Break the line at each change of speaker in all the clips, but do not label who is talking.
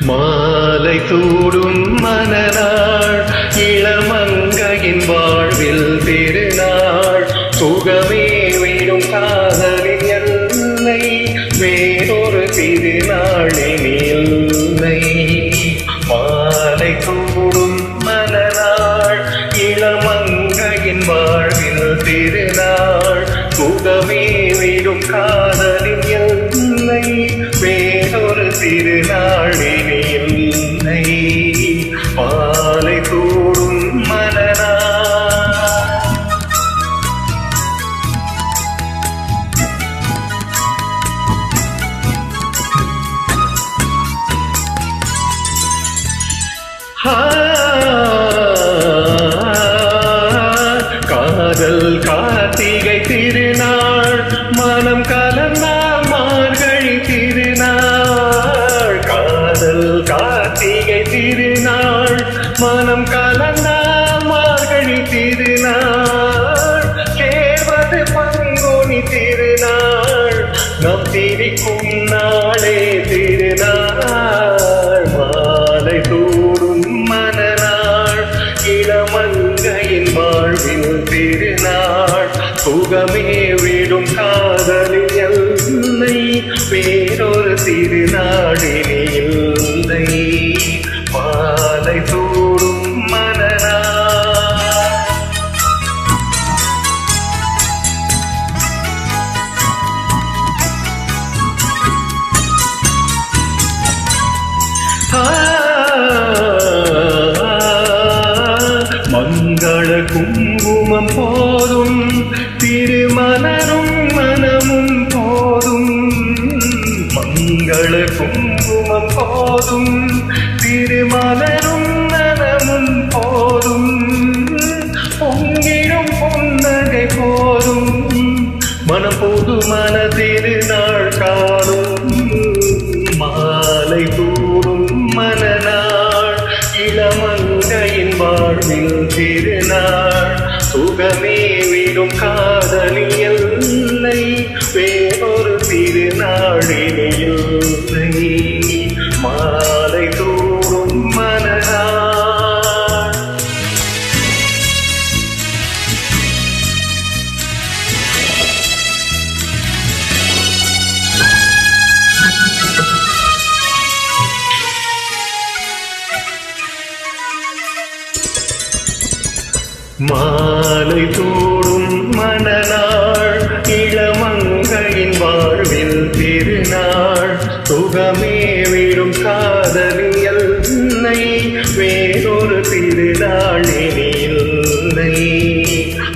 மாலை தூடும் மனநாள் இளமங்கையின் வாழ்வில் திருநாள் சுகமே விடும் காதலின் எல்லை வேறொரு திருநாளினில் இல்லை. மாலை தூடும் மனநாள் இளமங்கையின் வாழ்வில் திருநாள் சுகமே விடும் காதலின் எல்லை வேறொரு திருநாளினில் இல்லை. மாலை தூடும் மனநாள் காதல் கார்த்திகை திருநாள் மனம் கலந்தால் மார்கழி திருநாள். காதல் கார்த்திகை திருநாள் மனம் கலந்தால் மார்கழி திருநாள். கேவது பங்குனி திருநாள் நம் திரிக்கும் நாளே திருநாள். மாலை தூடும் மனநாள் இளமங்கையின் வாழ்வில் திருநாள் சுகமே விடும் காதலின் எல்லை வேறொரு திருநாளினில் இல்லை. மாலை தூடும் மனநாள் மங்கள குங்குமம் போதும் திருமலரும் மனமும் போதும். மங்கள குங்குமம் போதும் திருமலரும் மனமும் போதும். பொங்கிடும் பொன்னகை போதும் மனம் பொது மன திருநாள் காணும். மாலை தூடும் மனநாள் இளமங்கையின் வாழ்வில் திருநாள் சுகமே விடும் காதலின் எல்லை வேறொரு திருநாளினில் இல்லை. மாலை தூடும் மனநாள் மாலை தூடும் மனநாள் இளமங்கையின் வாழ்வில் திருநாள் சுகமே விடும் காதலின் எல்லை வேறொரு திருநாளினில் இல்லை.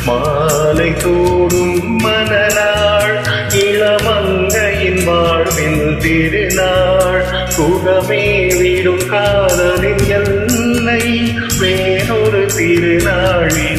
மாலை தூடும் மனநாள் இளமங்கையின் வாழ்வில் திருநாள் சுகமே விடும் காதலின் எல்லை வேறொரு திருநாளில்